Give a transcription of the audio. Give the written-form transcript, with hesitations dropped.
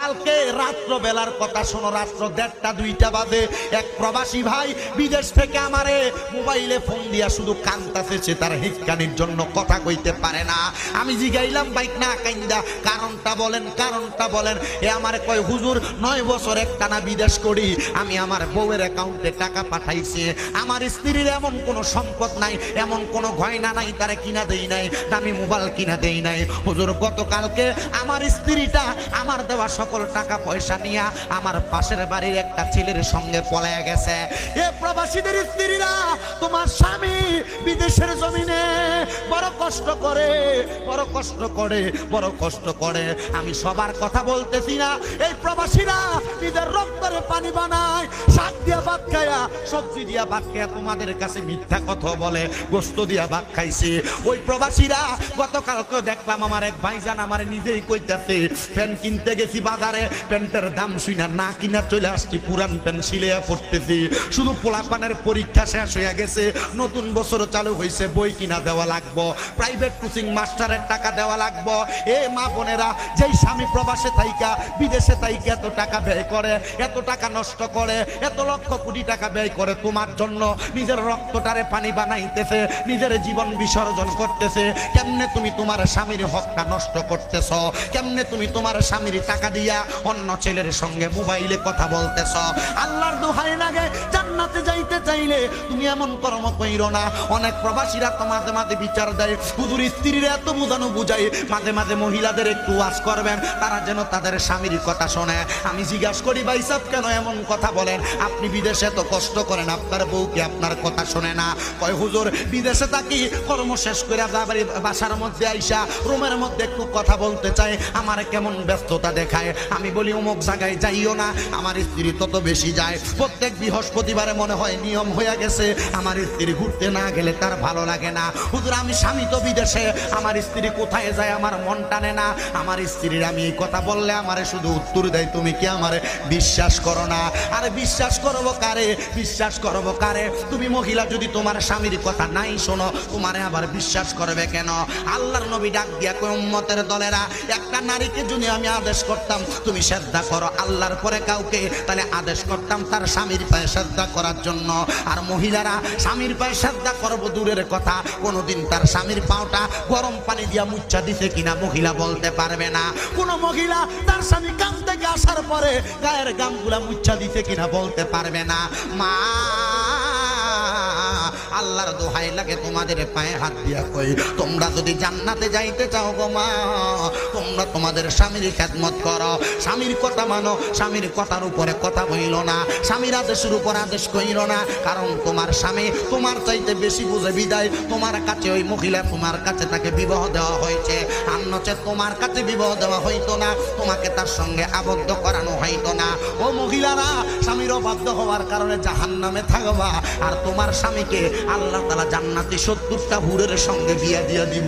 কালকে রাত্র বেলার কথা শোনো, রাত্র 1:30-2টা বাজে এক প্রবাসী ভাই বিদেশ থেকে আমারে মোবাইলে ফোন দিয়া শুধু কান্দাতেছে, তার হিক্কানির জন্য কথা কইতে পারে না। আমি জিগাইলাম বাইক না কাইন্দা কারণটা বলেন, কারণটা বলেন। এ আমারে কয় হুজুর 9 বছর একটানা বিদেশ করি, আমি আমার বউয়ের অ্যাকাউন্টে টাকা পাঠাইছি, আমার স্ত্রীর এমন কোনো সম্পদ নাই, এমন কোনো গয়না নাই তারে কিনা দেই নাই, দামি মোবাইল কিনা দেই নাই। হুজুর গতকালকে আমার স্ত্রীটা আমার দেওয়া সকল টাকা পয়সা নিয়ে আমার পাশের বাড়ির একটা ছেলের সঙ্গে পলায়া গেছে। এ প্রবাসীদের স্ত্রীরা, তোমার স্বামী বিদেশের জমিনে বড় কষ্ট করে, বড় কষ্ট করে, বড় কষ্ট করে। আমি সবার কথা বলতেছি না, এই প্রবাসীরা নিজের রক্তের পানি বানায়, শাক দিয়া ভাত খায়া, সবজি দিয়া ভাত খায়া তোমাদের কাছে মিথ্যা কথা বলে, গোস্ত দিয়া ভাত খাইছে। ওই প্রবাসীরা গতকালকে দেখলাম আমার এক ভাইজান আমার নিজেই কইতাছে, প্যান্ট কিনতে গেছি বাজারে, প্যান্টের দাম শুইনা না কিনা চলে আসছি, পুরান প্যান্ট সিলাইয়া পড়তেছি। শুধু পোলাপানের পরীক্ষা শেষ হয়ে গেছে, নতুন বছর চালু হয়েছে, বই কিনা দেওয়া লাগবো, প্রাইভেট কোচিং মাস্টারের টাকা দেওয়া লাগবো। এ মা বোনেরা, যেই স্বামী প্রবাসে থাইকা বিদেশে থাইকা এত টাকা ব্যয় করে, এত টাকা নষ্ট করে, এত লক্ষ কোটি টাকা ব্যয় করে তোমার জন্য, নিজের রক্তটারে পানি বানাইতেছে, নিজের জীবন বিসর্জন করতেছে, কেমনে তুমি তোমার স্বামীর হকটা নষ্ট করতেছ? কেমনে তুমি তোমার স্বামীর টাকা দিয়া অন্য ছেলের সঙ্গে মোবাইলে কথা বলতেছ? আল্লাহর দোহাই লাগে, জান্নাতে যাইতে চাইলে তুমি এমন কর্ম কইরো না। অনেক প্রবাসীরা তো মাঝে মাঝে বিচার দেয়, হুজুর স্ত্রীরা এত বুঝানো বুঝাই, মাঝে মাঝে মহিলাদের একটু ওয়াজ করবেন, তারা যেন তাদের স্বামীর কথা শোনে। আমি জিজ্ঞাসা করি, ভাই সাহেব কেন এমন কথা বলেন? আপনি বিদেশে এত কষ্ট করেন, আপনার বউ কি আপনার কথা শোনে না? কয় হুজুর বিদেশে থাকি, কর্ম শেষ করে বাসার মধ্যে আইসা রুমের মধ্যে একটু কথা বলতে চাই, আমার কেমন ব্যস্ততা দেখায়। আমি বলি অমুক জায়গায় যাইও না, আমার স্ত্রী তত বেশি যায়। প্রত্যেক বৃহস্পতিবারে মনে হয় নিয়ম হয়ে গেছে, আমার স্ত্রী ঘুরতে না গেলে তার ভালো লাগে না। হুজুর আমি স্বামী তো বিদেশে, আমার স্ত্রী কোথায় যায় আমার মন টানে না। আমার স্ত্রীর আমি এই কথা বললে আমারে শুধু উত্তর দেয়, তুমি কি আমারে বিশ্বাস করো না? আরে বিশ্বাস করবো কারে, বিশ্বাস করবো কারে? তুমি মহিলা যদি তোমার স্বামীর কথা নাই শোনো, তোমারে আবার বিশ্বাস করবে কেন? আল্লাহর নবী ডাক দিয়া কই, উম্মতের দলেরা, একটা নারীকে যদি আমি আদেশ করতাম তুমি শ্রদ্ধা করো আল্লাহর পরে কাউকে, তাহলে আদেশ করতাম তার স্বামীর পায়ে শ্রদ্ধা করার জন্য। আর মহিলারা স্বামীর পায়ে শ্রদ্ধা করবো দূরের কথা, কোনোদিন তার স্বামীর পাওটা গরম পানি দিয়া মুচ্ছা দিতে কিনা মহিলা বলতে পারবে না। কোন মহিলা তার স্বামী কাম থেকে আসার পরে গায়ের গামগুলা মুচ্ছা দিতে কিনা বলতে পারবে না। মা আল্লাহর দোহাই লাগে, তোমাদের পায়ে হাত দিয়া কই, তোমরা যদি জান্নাতে যাইতে চাও গো মা, তোমরা তোমাদের স্বামীর খেদমত করো, স্বামীর কথা মানো, স্বামীর কথার উপরে কথা বইল না, স্বামীর আদেশের উপর আদেশ কইল না। কারণ তোমার স্বামী তোমার চাইতে বেশি বুঝে বিদায় তোমার কাছে ওই মহিলা, তোমার কাছে তাকে বিবাহ দেওয়া হয়েছে, আর নচেত তোমার কাছে বিবাহ দেওয়া হইতো না, তোমাকে তার সঙ্গে আবদ্ধ করানো হইতো না। ও মহিলারা, স্বামীর অবাধ্য হওয়ার কারণে জাহান্নামে থাকবা, আর তোমার স্বামীকে আল্লাহ তাআলা জান্নাতে 70টা হুরের সঙ্গে বিয়া দিয়া দিব।